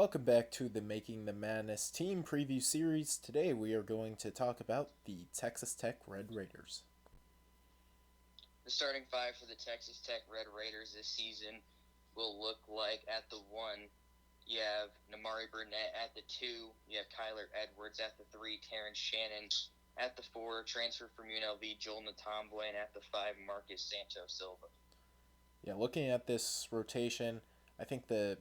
Welcome back to the Making the Madness team preview series. Today we are going to talk about the Texas Tech Red Raiders. The starting five for the Texas Tech Red Raiders this season will look like at the one, you have Nimari Burnett at the two, you have Kyler Edwards at the three, Terrence Shannon at the four, transfer from UNLV, Joel Natomboy, and at the five, Marcus Santos Silva. Yeah, looking at this rotation, I think the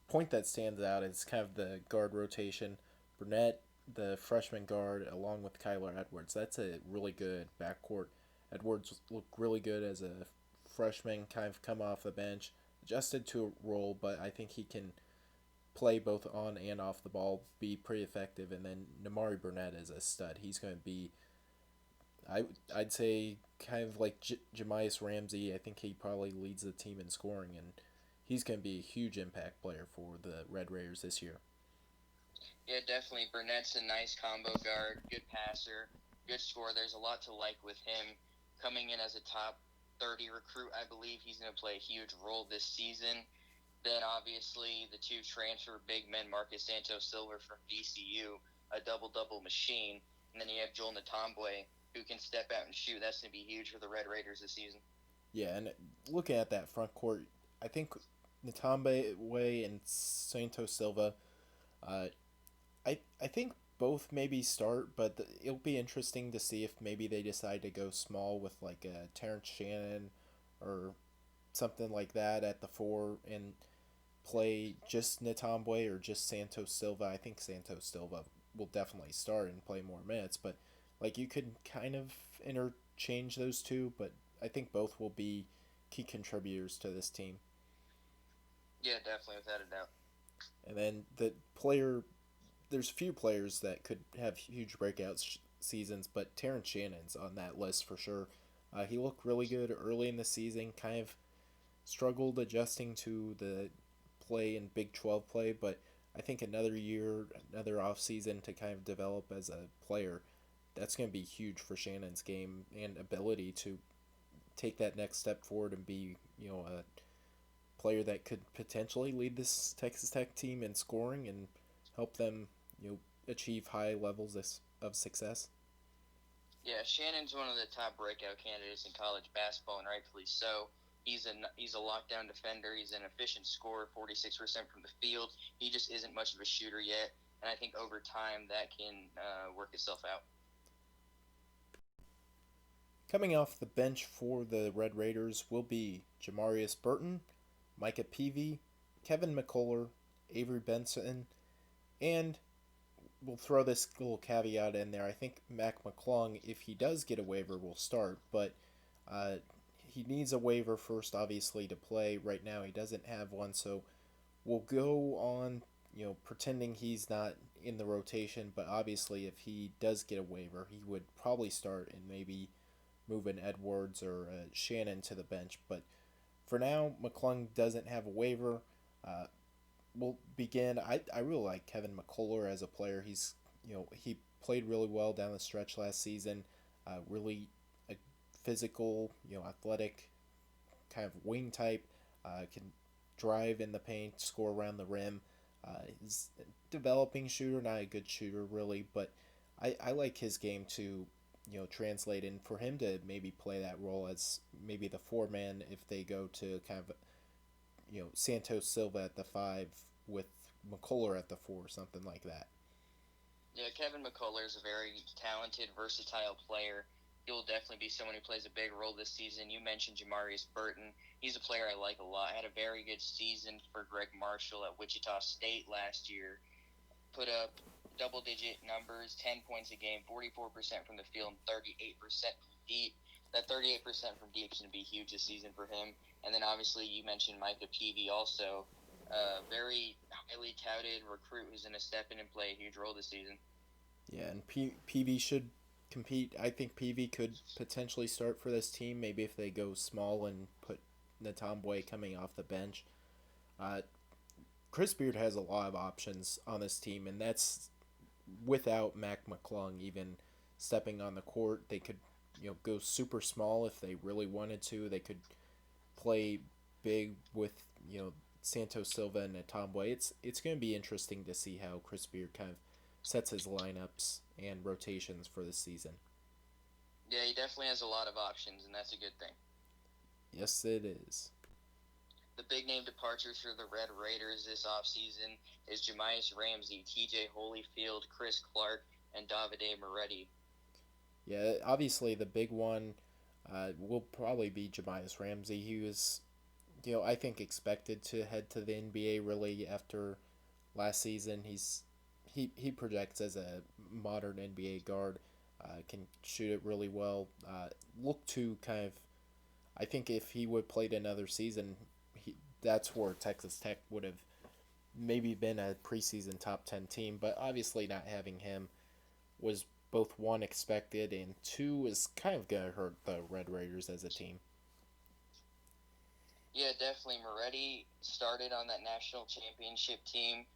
point that stands out is kind of the guard rotation. Burnett, the freshman guard, along with Kyler Edwards. That's a really good backcourt. Edwards looked really good as a freshman, kind of come off the bench, adjusted to a role, but I think he can play both on and off the ball, be pretty effective. And then Nimari Burnett is a stud. He's going to be, I'd say, kind of like Jamias Ramsey. I think he probably leads the team in scoring, and he's going to be a huge impact player for the Red Raiders this year. Yeah, definitely. Burnett's a nice combo guard, good passer, good scorer. There's a lot to like with him. Coming in as a top 30 recruit, I believe he's going to play a huge role this season. Then obviously the two transfer big men, Marcus Santos Silva from VCU, a double-double machine. And then you have Joel Natomboy, who can step out and shoot. That's going to be huge for the Red Raiders this season. Yeah, and looking at that front court, I think Natombe and Santos Silva, uh, I think both maybe start, but it'll be interesting to see if maybe they decide to go small with like a Terrence Shannon or something like that at the four and play just Natombe or just Santos Silva. I think Santos Silva will definitely start and play more minutes, but like you could kind of interchange those two, but I think both will be key contributors to this team. Yeah, definitely, without a doubt. And then there's few players that could have huge breakout seasons, but Terrence Shannon's on that list for sure. He looked really good early in the season, kind of struggled adjusting to the play in Big 12 play, but I think another year, another off season to kind of develop as a player, that's going to be huge for Shannon's game and ability to take that next step forward and be, a player that could potentially lead this Texas Tech team in scoring and help them, achieve high levels of success. Yeah, Shannon's one of the top breakout candidates in college basketball, and rightfully so. He's a lockdown defender. He's an efficient scorer, 46% from the field. He just isn't much of a shooter yet, and I think over time that can work itself out. Coming off the bench for the Red Raiders will be Jamarius Burton, Micah Peavy, Kevin McCullough, Avery Benson, and we'll throw this little caveat in there. I think Mac McClung, if he does get a waiver, will start, but uh, he needs a waiver first, obviously, to play. Right now, he doesn't have one, so we'll go on, pretending he's not in the rotation. But obviously, if he does get a waiver, he would probably start and maybe move an Edwards or Shannon to the bench. But for now, McClung doesn't have a waiver. Uh, we'll begin. I really like Kevin McCullough as a player. He played really well down the stretch last season. Really a physical, athletic kind of wing type. Can drive in the paint, score around the rim. He's a developing shooter, not a good shooter really, but I like his game to translate in for him to maybe play that role as maybe the four man if they go to kind of Santos Silva at the five with McCullough at the four, something like that. Yeah, Kevin McCullough is a very talented, versatile player. He'll definitely be someone who plays a big role this season. You mentioned Jamarius Burton. He's a player I like a lot. Had a very good season for Greg Marshall at Wichita State last year. Put up double-digit numbers, 10 points a game, 44% from the field, and 38% from deep. That 38% from deep is going to be huge this season for him. And then obviously you mentioned Micah Peavy also. Very highly touted recruit who's going to step in and play a huge role this season. Yeah, and PV should compete. I think PV could potentially start for this team. Maybe if they go small and put Natomboy coming off the bench. Uh, Chris Beard has a lot of options on this team, and that's without Mac McClung even stepping on the court. They could, go super small if they really wanted to. They could play big with, Santos Silva and Natombwe, it's going to be interesting to see how Chris Beard kind of sets his lineups and rotations for the season. Yeah, he definitely has a lot of options, and that's a good thing. Yes, it is. The big name departures for the Red Raiders this offseason is Jahmi'us Ramsey, TJ Holyfield, Chris Clark, and Davide Moretti. Yeah, obviously the big one will probably be Jahmi'us Ramsey. He was, I think expected to head to the NBA really after last season. He projects as a modern NBA guard, can shoot it really well. Look to kind of, I think if he would played another season, that's where Texas Tech would have maybe been a preseason top 10 team. But obviously not having him was both one expected and two is kind of gonna hurt the Red Raiders as a team. Yeah, definitely. Moretti started on that national championship team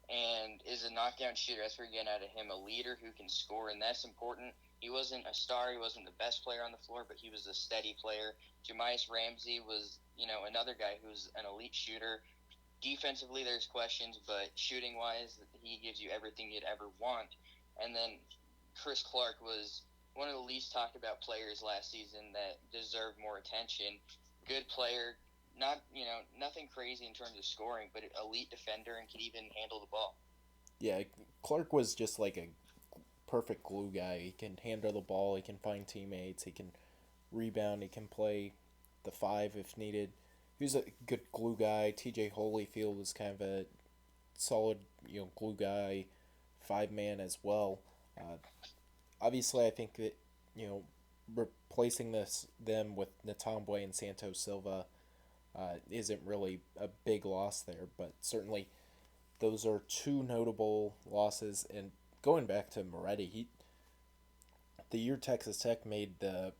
and is a knockdown shooter. That's what you're getting out of him, a leader who can score, and that's important. He wasn't a star. He wasn't the best player on the floor, but he was a steady player. Jahmi'us Ramsey was, another guy who's an elite shooter. Defensively, there's questions, but shooting-wise, he gives you everything you'd ever want. And then Chris Clark was one of the least talked about players last season that deserved more attention. Good player, nothing crazy in terms of scoring, but an elite defender and could even handle the ball. Yeah, Clark was just like a perfect glue guy. He can handle the ball. He can find teammates. He can rebound. He can play the five if needed. He was a good glue guy. T.J. Holyfield was kind of a solid, glue guy, 5 man as well. Uh, Obviously, I think that replacing them with Natombwe and Santos Silva isn't really a big loss there, but certainly those are two notable losses. And going back to Moretti, the year Texas Tech made the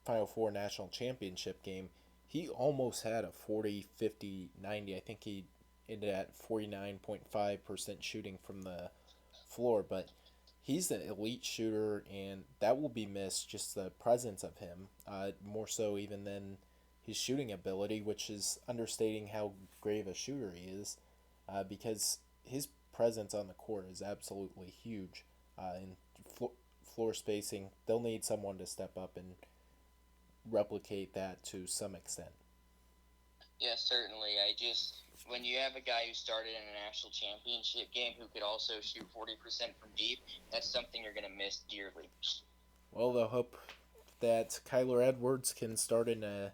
Final Four national championship game, he almost had a 40, 50, 90. I think he ended at 49.5% shooting from the floor, but he's an elite shooter, and that will be missed. Just the presence of him, more so even than his shooting ability, which is understating how great of a shooter he is, because his presence on the court is absolutely huge. In floor spacing, they'll need someone to step up and replicate that to some extent. Yeah, certainly. When you have a guy who started in a national championship game who could also shoot 40% from deep, that's something you're going to miss dearly. Well, they'll hope that Kyler Edwards can start in a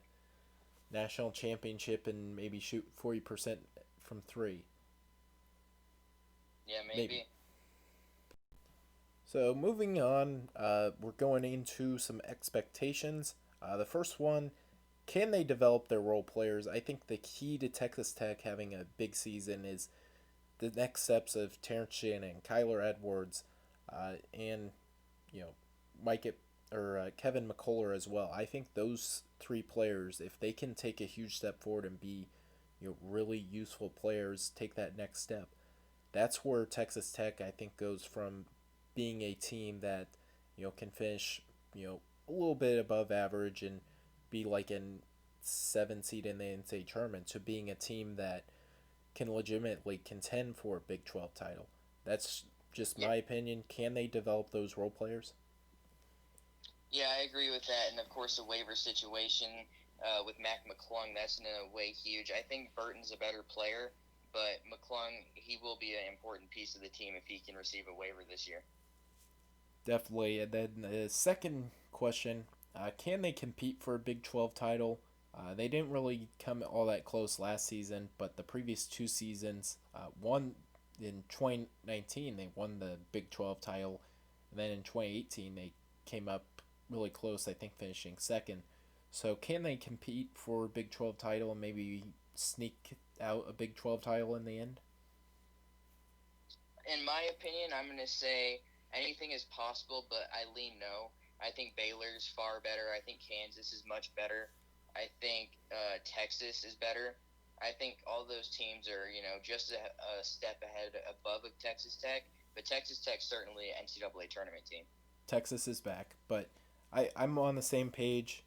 national championship and maybe shoot 40% from three. Yeah, maybe. So moving on, we're going into some expectations. The first one, can they develop their role players? I think the key to Texas Tech having a big season is the next steps of Terrence Shannon, Kyler Edwards, and you know Mike or Kevin McCullough as well. I think those three players, if they can take a huge step forward and be really useful players, take that next step. That's where Texas Tech I think goes from being a team that can finish a little bit above average and be like in 7 seed in the NCAA tournament to being a team that can legitimately contend for a Big 12 title. That's just my opinion. Can they develop those role players? Yeah, I agree with that. And of course, the waiver situation with Mac McClung, that's in a way huge. I think Burton's a better player, but McClung, he will be an important piece of the team if he can receive a waiver this year. Definitely. And then the second question, can they compete for a Big 12 title? They didn't really come all that close last season, but the previous 2 seasons, one in 2019, they won the Big 12 title. And then in 2018, they came up really close, I think finishing second. So can they compete for a Big 12 title and maybe sneak out a Big 12 title in the end? In my opinion, I'm going to say anything is possible, but I lean no. I think Baylor's far better. I think Kansas is much better. I think Texas is better. I think all those teams are, just a step ahead above of Texas Tech, but Texas Tech's certainly an NCAA tournament team. Texas is back, but I'm on the same page.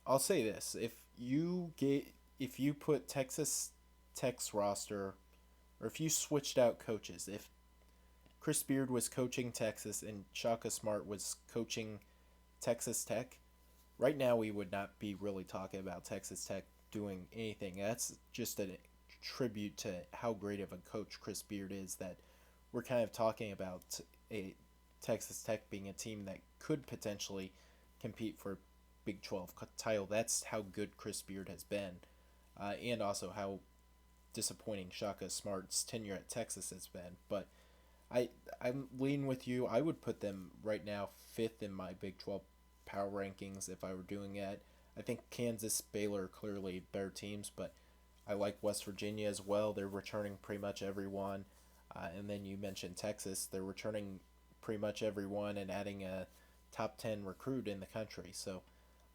I'll say this: if you put Texas Tech's roster, or if you switched out coaches, if Chris Beard was coaching Texas and Shaka Smart was coaching Texas Tech, right now we would not be really talking about Texas Tech doing anything. That's just a tribute to how great of a coach Chris Beard is that we're kind of talking about a Texas Tech being a team that could potentially compete for Big 12 title. That's how good Chris Beard has been, and also how disappointing Shaka Smart's tenure at Texas has been. But I'm leaning with you. I would put them right now fifth in my Big 12 power rankings if I were doing it. I think Kansas, Baylor are clearly better teams, but I like West Virginia as well. They're returning pretty much everyone. And then you mentioned Texas. They're returning pretty much everyone and adding a top 10 recruit in the country. So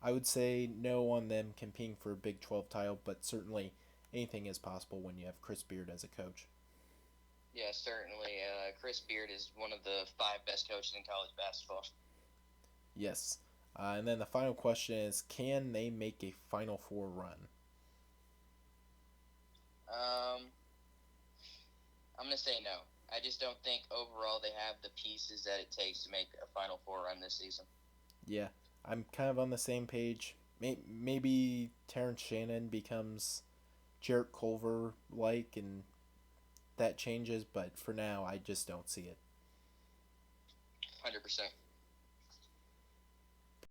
I would say no on them competing for a Big 12 title, but certainly anything is possible when you have Chris Beard as a coach. Yeah, certainly. Chris Beard is one of the five best coaches in college basketball. Yes. And then the final question is, can they make a Final Four run? I'm going to say no. I just don't think overall they have the pieces that it takes to make a Final Four run this season. Yeah, I'm kind of on the same page. Maybe Terrence Shannon becomes Jarrett Culver like, and that changes, but for now, I just don't see it. 100%.